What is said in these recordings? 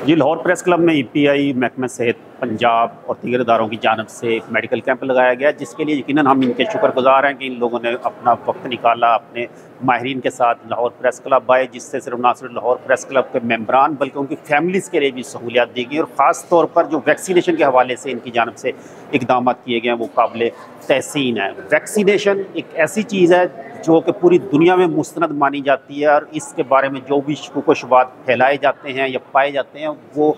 जी, Lahore press club में EPI, महकमा सेहत पंजाब और दीगर इदारों की जानिब से एक मेडिकल कैंप लगाया गया, जिसके लिए यकीनन हम इनके शुक्रगुजार हैं कि इन लोगों ने अपना वक्त निकाला, अपने माहिरीन के साथ लाहौर प्रेस क्लब आए, जिससे सिर्फ ना सिर्फ लाहौर प्रेस क्लब के मेंबरान बल्कि उनकी फैमिलीज़ के लिए भी सहूलियात दी गई और ख़ास तौर पर जो वैक्सीनेशन के हवाले से इनकी जानिब से इकदाम किए गए हैं वो काबिल तहसीन है। वैक्सीनेशन एक ऐसी चीज़ है जो कि पूरी दुनिया में मुस्तनद मानी जाती है और इसके बारे में जो भी शुकूक व शुबात फैलाए जाते हैं या पाए जाते हैं वो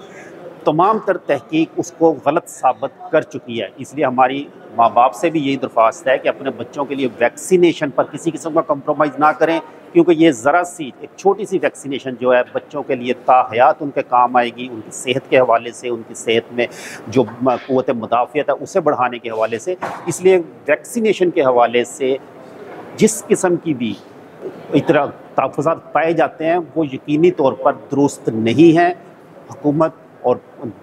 तमाम तर तहकीक उसको गलत साबित कर चुकी है। इसलिए हमारी माँ बाप से भी यही दरख्वास्त है कि अपने बच्चों के लिए वैक्सीनेशन पर किसी किस्म का कंप्रोमाइज़ ना करें, क्योंकि ये ज़रा सी एक छोटी सी वैक्सीनेशन जो है बच्चों के लिए ताहयात उनके काम आएगी, उनकी सेहत के हवाले से, उनकी सेहत में जो क़ुव्वत मुदाफ़ियत है उसे बढ़ाने के हवाले से। इसलिए वैक्सीनेशन के हवाले से जिस किस्म की भी इतना तहफ़्फ़ुज़ात पाए जाते हैं वो यकीनी तौर पर दुरुस्त नहीं हैं। हुकूमत और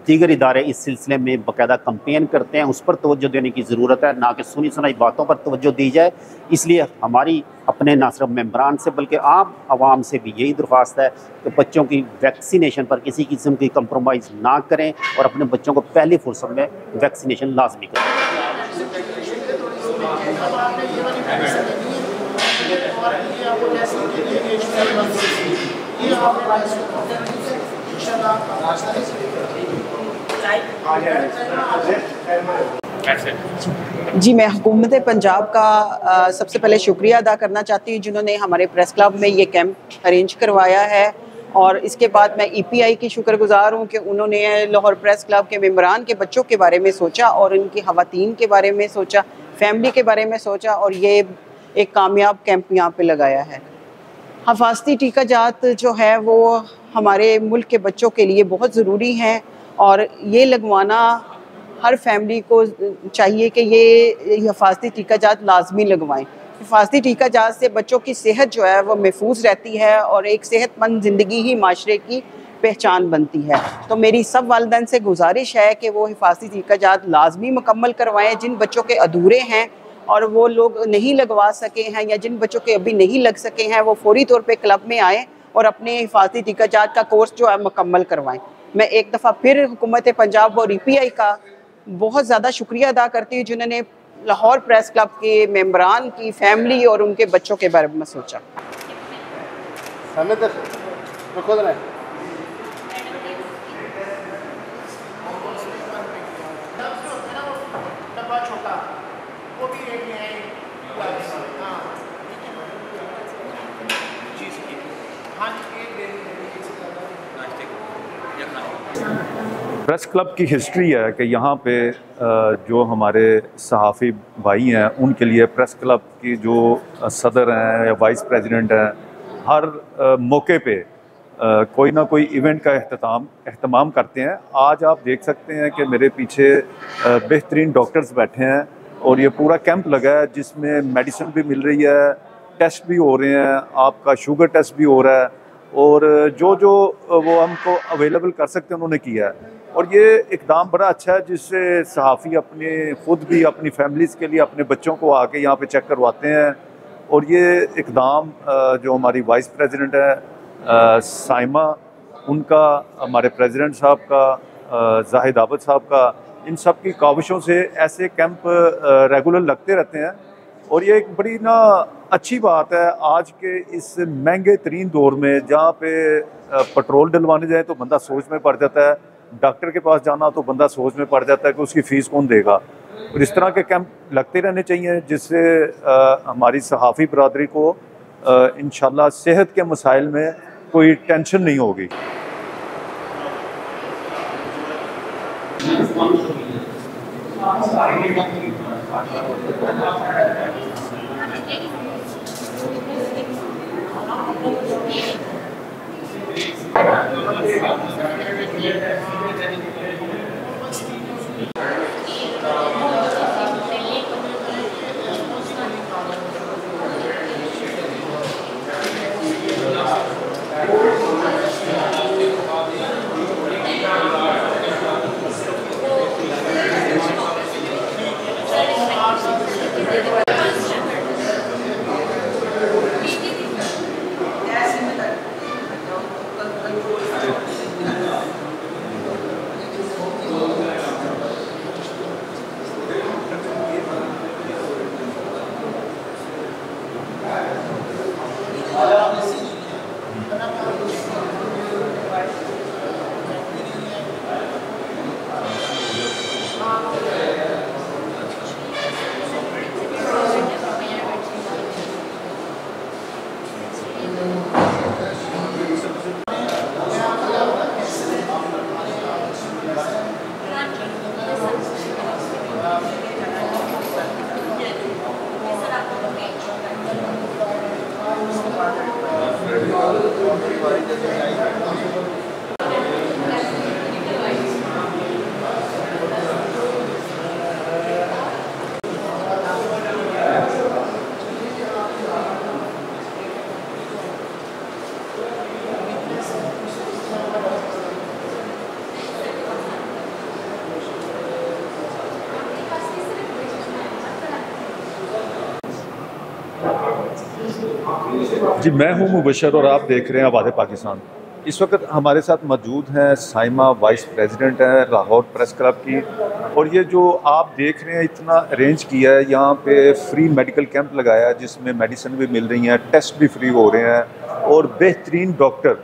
दीगर इदारे इस सिलसिले में बाकायदा कंपेन करते हैं, उस पर तवज्जो देने की ज़रूरत है, ना कि सुनी सुनाई बातों पर तवज्जो दी जाए। इसलिए हमारी अपने ना सिर्फ मेंबरान से बल्कि आम आवाम से भी यही दरख्वास्त है कि बच्चों की वैक्सीनेशन पर किसी किस्म की कंप्रोमाइज़ ना करें और अपने बच्चों को पहली फुर्सत में वैक्सीनेशन लाजमी करें। जी, मैं हुकूमत पंजाब का सबसे पहले शुक्रिया अदा करना चाहती हूँ जिन्होंने हमारे प्रेस क्लब में ये कैंप अरेंज करवाया है। और इसके बाद मैं ईपीआई की शुक्रगुजार हूँ कि उन्होंने लाहौर प्रेस क्लब के मेंबरान के बच्चों के बारे में सोचा और उनकी ख़वातीन के बारे में सोचा, फैमिली के बारे में सोचा और ये एक कामयाब कैंप यहाँ पे लगाया है। हिफाजती टीका जात जो है वो हमारे मुल्क के बच्चों के लिए बहुत ज़रूरी हैं और ये लगवाना हर फैमिली को चाहिए कि ये हिफाजती टीका जात लाजमी लगवाएं। हिफाजती टीका जात से बच्चों की सेहत जो है वो महफूज रहती है और एक सेहतमंद ज़िंदगी ही माशरे की पहचान बनती है। तो मेरी सब वालिदैन से गुजारिश है कि वो हिफाजती टीका जात लाजमी मुकम्मल करवाएं। जिन बच्चों के अधूरे हैं और वो लोग नहीं लगवा सके हैं या जिन बच्चों के अभी नहीं लग सके हैं वो फौरी तौर पे क्लब में आएँ और अपने हिफाजती टीका जात का कोर्स जो है मुकम्मल करवाएं। मैं एक दफ़ा फिर हुकूमत पंजाब और ईपीआई का बहुत ज़्यादा शुक्रिया अदा करती हूँ जिन्होंने लाहौर प्रेस क्लब के मेंबरान की फैमिली और उनके बच्चों के बारे में सोचा। प्रेस क्लब की हिस्ट्री है कि यहाँ पे जो हमारे सहाफ़ी भाई हैं उनके लिए प्रेस क्लब की जो सदर हैं या वाइस प्रेसिडेंट हैं हर मौके पे कोई ना कोई इवेंट का एहतमाम करते हैं। आज आप देख सकते हैं कि मेरे पीछे बेहतरीन डॉक्टर्स बैठे हैं और ये पूरा कैंप लगा है जिसमें मेडिसिन भी मिल रही है, टेस्ट भी हो रहे हैं, आपका शुगर टेस्ट भी हो रहा है और जो वो हमको अवेलेबल कर सकते हैं उन्होंने किया है। और ये इकदाम बड़ा अच्छा है जिससे सहाफ़ी अपने ख़ुद भी अपनी फैमिलीज़ के लिए अपने बच्चों को आके यहाँ पे चेक करवाते हैं। और ये इकदाम जो हमारी वाइस प्रेसिडेंट है साइमा, उनका, हमारे प्रेसिडेंट साहब का, जाहिद आबद साहब का, इन सब की काविशों से ऐसे कैंप रेगुलर लगते रहते हैं। और ये एक बड़ी ना अच्छी बात है आज के इस महंगे तरीन दौर में जहाँ पे पेट्रोल डलवाने जाए तो बंदा सोच में पड़ जाता है, डॉक्टर के पास जाना तो बंदा सोच में पड़ जाता है कि उसकी फ़ीस कौन देगा। और इस तरह के कैंप लगते रहने चाहिए जिससे हमारी सहाफ़ी बरादरी को इंशाल्लाह सेहत के मसाइल में कोई टेंशन नहीं होगी। जी, मैं हूं मुबशर और आप देख रहे हैं आबाद पाकिस्तान। इस वक्त हमारे साथ मौजूद हैं साइमा, वाइस प्रेसिडेंट हैं लाहौर प्रेस क्लब की। और ये जो आप देख रहे हैं इतना अरेंज किया है, यहाँ पे फ्री मेडिकल कैंप लगाया है जिसमें मेडिसिन भी मिल रही हैं, टेस्ट भी फ्री हो रहे हैं और बेहतरीन डॉक्टर,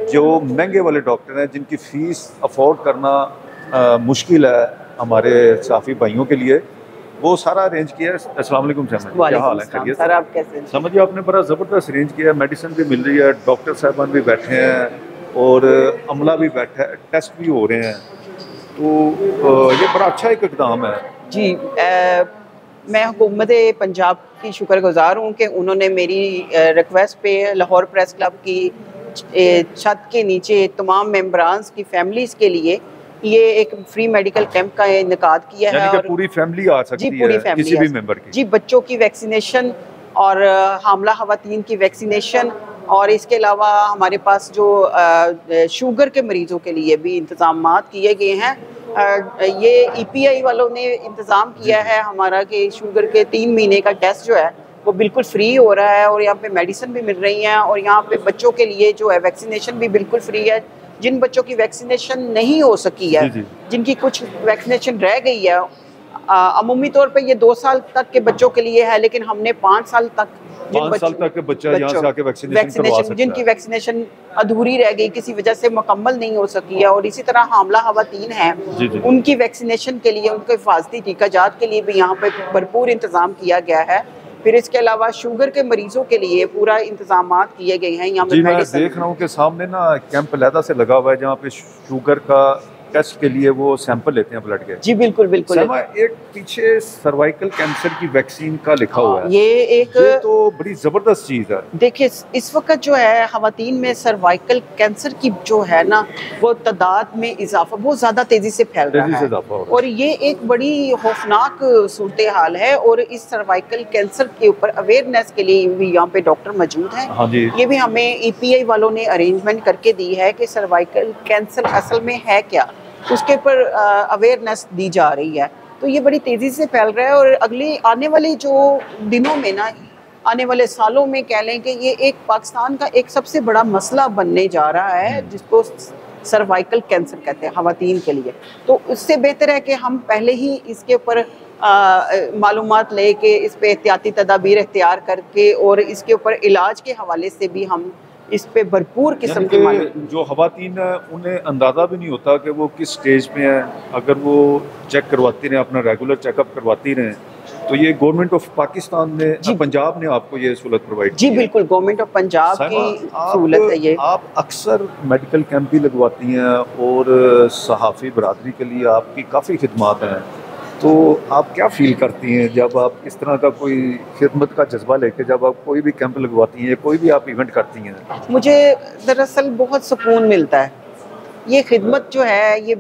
जो महंगे वाले डॉक्टर हैं जिनकी फ़ीस अफोर्ड करना मुश्किल है हमारे साफ़ी भाइयों के लिए, वो सारा अरेंज किया है। अस्सलाम वालेकुम सहमद, क्या हाल है? खैरियत सर, आप कैसे हैं? समझिए आपने बड़ा ज़बरदस्त अरेंज किया है, मेडिसिन भी मिल रही है, डॉक्टर साहबान भी बैठे हैं और अमला भी बैठा है, टेस्ट भी हो रहे हैं, तो ये बड़ा अच्छा एक इक़दाम है। जी, मैं हुकूमत पंजाब की शुक्रगुज़ार हूँ कि उन्होंने मेरी रिक्वेस्ट पे लाहौर प्रेस क्लब की छत के नीचे तमाम मेंबरान्स की फैमिलीज़ के लिए ये एक फ्री मेडिकल कैंप का इनेकाद किया है। और पूरी फैमिली आ सकती जी, पूरी है फैमिली किसी भी मेंबर की। जी, बच्चों की वैक्सीनेशन और हामला खवातीन की वैक्सीनेशन, और इसके अलावा हमारे पास जो शुगर के मरीज़ों के लिए भी इंतज़ामात किए गए हैं। ये EPI वालों ने इंतज़ाम किया है हमारा कि शुगर के 3 महीने का टेस्ट जो है वो बिल्कुल फ्री हो रहा है, और यहाँ पे मेडिसिन भी मिल रही हैं, और यहाँ पे बच्चों के लिए जो है वैक्सीनेशन भी बिल्कुल फ्री है। जिन बच्चों की वैक्सीनेशन नहीं हो सकी है, जिनकी कुछ वैक्सीनेशन रह गई है, अमूमी तौर पे ये 2 साल तक के बच्चों के लिए है, लेकिन हमने 5 साल तक के बच्चा यहाँ से आके वैक्सीनेशन करवा सकता है। जिनकी वैक्सीनेशन अधूरी रह गई, किसी वजह से मुकम्मल नहीं हो सकी है, और इसी तरह हामला खवातीन हैं, उनकी वैक्सीनेशन के लिए, उनके हिफाजती टीकाजात के लिए भी यहाँ पे भरपूर इंतजाम किया गया है। फिर इसके अलावा शुगर के मरीजों के लिए पूरा इंतजामात किए गए हैं। यहाँ पे मैं देख रहा हूँ कि सामने ना कैंप अलहदा से लगा हुआ है जहाँ पे शुगर का टेस्ट के लिए वो सैंपल लेते हैं ब्लड के। जी बिल्कुल बिल्कुल। एक पीछे सर्वाइकल कैंसर की वैक्सीन का लिखा हुआ है, ये तो बड़ी जबरदस्त चीज है। देखिए, इस वक्त जो है खवातीन में सर्वाइकल कैंसर की जो है ना वो तादाद में इजाफा बहुत ज्यादा तेजी से फैल रहा है, और ये एक बड़ी खौफनाक सूरत हाल है। और इस सर्वाइकल कैंसर के ऊपर अवेयरनेस के लिए भी यहाँ पे डॉक्टर मौजूद हैं। हाँ जी। ये भी हमें EPI वालों ने अरेंजमेंट करके दी है कि सर्वाइकल कैंसर असल में है क्या, उसके ऊपर अवेयरनेस दी जा रही है। तो ये बड़ी तेज़ी से फैल रहा है, और अगले आने वाले जो दिनों में ना, आने वाले सालों में कह लें कि ये एक पाकिस्तान का एक सबसे बड़ा मसला बनने जा रहा है, जिसको सर्वाइकल कैंसर कहते हैं खवातीन के लिए। तो उससे बेहतर है कि हम पहले ही इसके ऊपर मालूमात ले के इस पे एहतियाती तदाबीर इख्तियार करके, और इसके ऊपर इलाज के हवाले से भी हम इस पे भरपूर किस्म के जो खवातीन है उन्हें अंदाज़ा भी नहीं होता कि वो किस स्टेज पे हैं। अगर वो चेक करवाती रहें, अपना रेगुलर चेकअप करवाती रहें, तो ये गवर्नमेंट ऑफ पाकिस्तान ने, पंजाब ने आपको ये सहूलत प्रोवाइड की। जी बिल्कुल, गवर्नमेंट ऑफ पंजाब की सहूलत है ये। आप अक्सर मेडिकल कैंप भी लगवाती हैं और सहाफ़ी बरादरी के लिए आपकी काफ़ी खिदमात हैं, तो आप क्या फील करती हैं जब आप इस तरह का कोई खिदमत का जज्बा लेके जब आप कोई भी कैंप लगवाती हैं, कोई भी आप इवेंट करती हैं? मुझे दरअसल बहुत सुकून मिलता है। ये खिदमत जो है ये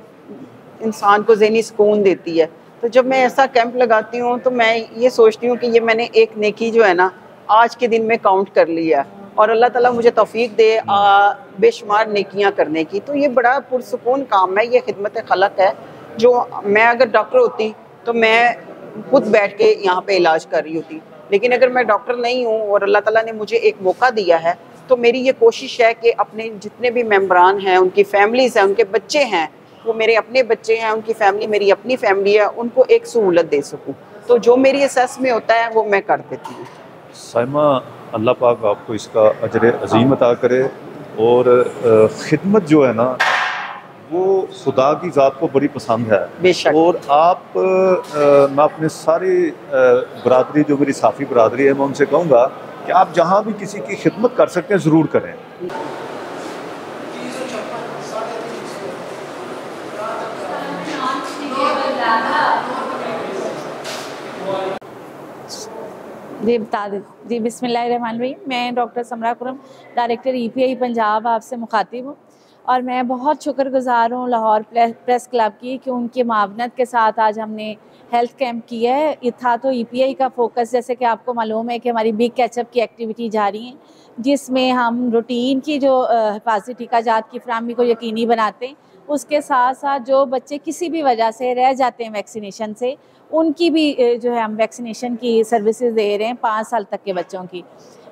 इंसान को ज़हनी सुकून देती है। तो जब मैं ऐसा कैंप लगाती हूँ तो मैं ये सोचती हूँ कि ये मैंने एक नेकी जो है ना आज के दिन में काउंट कर लिया, और अल्लाह ताला मुझे तौफीक दे बेशुमार नेकियां करने की। तो ये बड़ा पुरसुकून काम है, ये खिदमत खलक है। जो मैं अगर डॉक्टर होती तो मैं खुद बैठ के यहाँ पे इलाज कर रही होती, लेकिन अगर मैं डॉक्टर नहीं हूँ और अल्लाह ताला ने मुझे एक मौका दिया है, तो मेरी ये कोशिश है कि अपने जितने भी मेंबरान हैं, उनकी फैमिलीज़ हैं, उनके बच्चे हैं, वो मेरे अपने बच्चे हैं, उनकी फैमिली मेरी अपनी फैमिली है, उनको एक सहूलत दे सकूँ। तो जो मेरी असेस में होता है वो मैं कर देती हूँ। साइमा, अल्लाह पाक आपको इसका अजर अजीम अता करे, और ख़िदमत जो है ना वो खुदा की ज़ात को बड़ी पसंद है बेशक। और आप मैं अपने सारी बरादरी, जो मेरी साफ़ी बरादरी है, मैं उनसे कहूँगा कि आप जहाँ भी किसी की खिदमत कर सकते हैं ज़रूर करें। जी बता दें। जी बिस्मिल्लाहिर्रहमानिर्रहीम। मैं doctor Samra Khurram, director EPI Punjab आपसे मुखातिब हूँ, और मैं बहुत शुक्रगुज़ार हूँ लाहौर प्रेस क्लब की कि उनकी मावनत के साथ आज हमने हेल्थ कैंप किया है। ये था तो EPI का फोकस, जैसे कि आपको मालूम है कि हमारी बिग कैचअप की एक्टिविटी जारी है, जिसमें हम रूटीन की जो हिफाजती टीकाजात की फराहमी को यकीनी बनाते हैं, उसके साथ साथ जो बच्चे किसी भी वजह से रह जाते हैं वैक्सीनेशन से, उनकी भी जो है हम वैक्सीनेशन की सर्विसेज दे रहे हैं 5 साल तक के बच्चों की।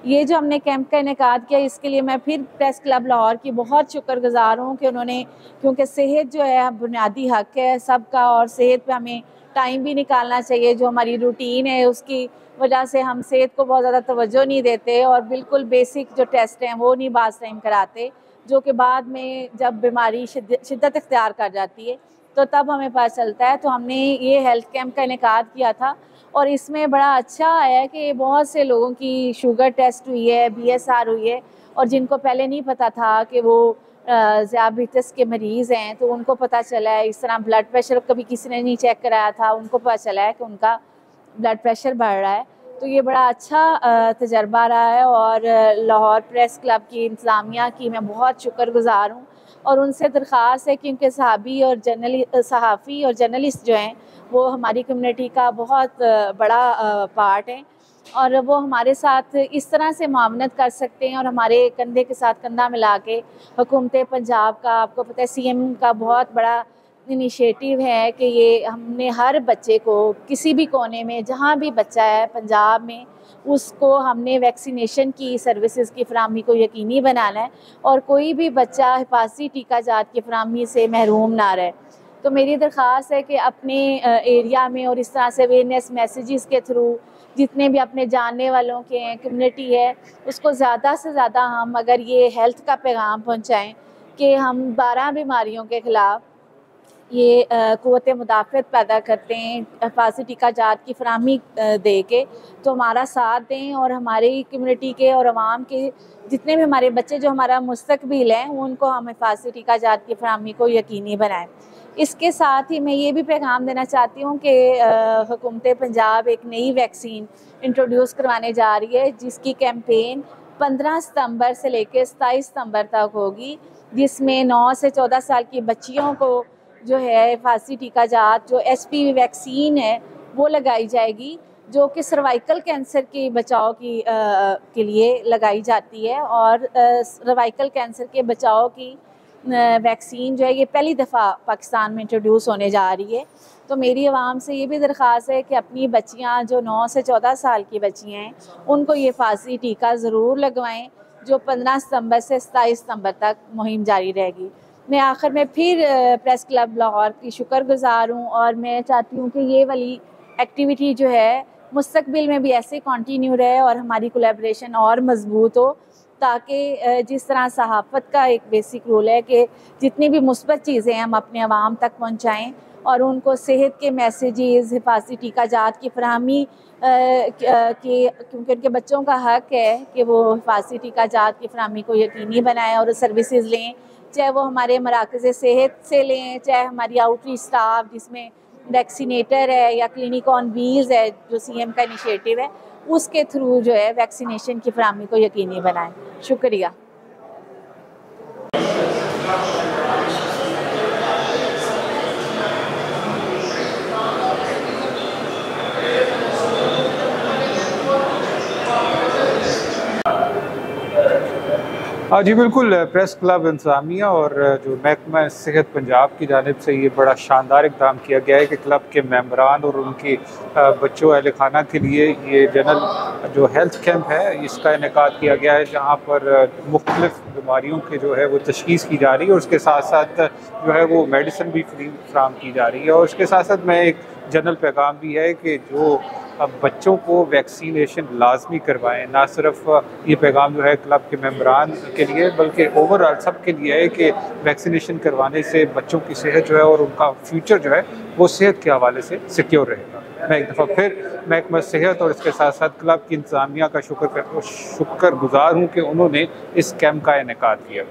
ये जो हमने कैंप का इनेकाद किया, इसके लिए मैं फिर प्रेस क्लब लाहौर की बहुत शुक्रगुजार हूँ कि उन्होंने, क्योंकि सेहत जो है बुनियादी हक है सबका, और सेहत पे हमें टाइम भी निकालना चाहिए। जो हमारी रूटीन है उसकी वजह से हम सेहत को बहुत ज़्यादा तवज्जो नहीं देते और बिल्कुल बेसिक जो टेस्ट हैं वो नहीं बाज़ टाइम कराते, जो कि बाद में जब बीमारी शिद्दत इख्तियार कर जाती है तो तब हमें पता चलता है। तो हमने ये हेल्थ कैंप का इनेकाद किया था और इसमें बड़ा अच्छा आया कि बहुत से लोगों की शुगर टेस्ट हुई है, BSR हुई है, और जिनको पहले नहीं पता था कि वो ज़ियाबितस के मरीज़ हैं तो उनको पता चला है। इस तरह ब्लड प्रेशर कभी किसी ने नहीं चेक कराया था, उनको पता चला है कि उनका ब्लड प्रेशर बढ़ रहा है। तो ये बड़ा अच्छा तजर्बा रहा है और लाहौर प्रेस क्लब की इंतज़ामिया की मैं बहुत शुक्रगुजार हूँ और उनसे दरख्वास्त है कि उनके सहाफ़ी और जर्नलिस्ट जो हैं वो हमारी कम्युनिटी का बहुत बड़ा पार्ट हैं और वो हमारे साथ इस तरह से मामनत कर सकते हैं और हमारे कंधे के साथ कंधा मिला के हुकूमत पंजाब का, आपको पता है CM का बहुत बड़ा इनिशिएटिव है कि ये हमने हर बच्चे को किसी भी कोने में जहाँ भी बच्चा है पंजाब में, उसको हमने वैक्सीनेशन की सर्विसेज की फराहमी को यकीनी बनाना है और कोई भी बच्चा हिफाजती टीका जात की फराहमी से महरूम ना रहे। तो मेरी दरख्वास्त है कि अपने एरिया में और इस तरह से अवेयरनेस मैसेजेस के थ्रू जितने भी अपने जानने वालों के हैं, कम्युनिटी है, उसको ज़्यादा से ज़्यादा हम अगर ये हेल्थ का पैगाम पहुँचाएँ कि हम 12 बीमारियों के ख़िलाफ़ ये क़ुव्वत मुदाफ़त पैदा करते हैं हिफाज़ती टीका जात की फराहमी दे के, तो हमारा साथ दें और हमारी कम्युनिटी के और आवाम के जितने भी हमारे बच्चे जो हमारा मुस्तकबिल हैं उनको हम हिफाज़ती टीका जात की फराहमी को यकीनी बनाएं। इसके साथ ही मैं ये भी पैगाम देना चाहती हूँ कि हुकूमत पंजाब एक नई वैक्सीन इंट्रोड्यूस करवाने जा रही है जिसकी कैंपेन 15 सितंबर से लेकर 27 सितंबर तक होगी, जिसमें 9 से 14 साल की बच्चियों को जो है हिफाज़ती टीका जात जो HPV वैक्सीन है वो लगाई जाएगी, जो कि सर्वाइकल कैंसर के बचाव के लिए लगाई जाती है और सर्वाइकल कैंसर के बचाव की वैक्सीन जो है ये पहली दफ़ा पाकिस्तान में इंट्रोड्यूस होने जा रही है। तो मेरी आवाम से ये भी दरख्वास्त है कि अपनी बच्चियां जो 9 से 14 साल की बच्चियां हैं उनको ये हिफाज़ती टीका ज़रूर लगवाएं, जो 15 सितंबर से 27 सितंबर तक मुहिम जारी रहेगी। मैं आखिर में फिर प्रेस क्लब लाहौर की शुक्रगुजार हूँ और मैं चाहती हूँ कि ये वाली एक्टिविटी जो है मुस्तकबिल में भी ऐसे कंटिन्यू रहे और हमारी कोलैबोरेशन और मजबूत हो, ताकि जिस तरह सहाफ़त का एक बेसिक रोल है कि जितनी भी मुस्बत चीज़ें हम अपने आवाम तक पहुँचाएँ और उनको सेहत के मैसेजेस, हिफाज़ती टीका जात की फराहमी क्योंकि उनके बच्चों का हक है कि वो हिफाज़ती टीका जात की फराहमी को यकीनी बनाएँ और सर्विसेज लें, चाहे वो हमारे मराकज़ सेहत से लें, चाहे हमारी आउटरीच स्टाफ जिसमें वैक्सीनेटर है या क्लिनिक ऑन व्हील्स है जो CM का इनिशिएटिव है, उसके थ्रू जो है वैक्सीनेशन की फराहमी को यकीनी बनाएं। शुक्रिया। हाँ जी बिल्कुल, प्रेस क्लब इंतज़ामिया और जो महकमा सेहत पंजाब की जानिब से ये बड़ा शानदार इक़दाम किया गया है कि क्लब के मेंबरान और उनके बच्चों अहल खाना के लिए ये जनरल जो हेल्थ कैंप है इसका इनेकाद किया गया है, जहाँ पर मुख्तलिफ़ बीमारियों के जो है वो तशख़ीस की जा रही है और उसके साथ साथ जो है वो मेडिसिन भी फ्री फ्राहम की जा रही है। और उसके साथ साथ में एक जनरल पैगाम भी है कि जो अब बच्चों को वैक्सीनेशन लाजमी करवाएं। ना सिर्फ ये पैगाम जो है क्लब के मेंबरान के लिए बल्कि ओवरऑल सब के लिए है कि वैक्सीनेशन करवाने से बच्चों की सेहत जो है और उनका फ्यूचर जो है वो सेहत के हवाले से सिक्योर रहेगा। मैं एक दफ़ा फिर महकमा सेहत और इसके साथ साथ क्लब की इंतज़ामिया का शुक्रगुजार हूँ कि उन्होंने इस कैंप का इनेकाद किया।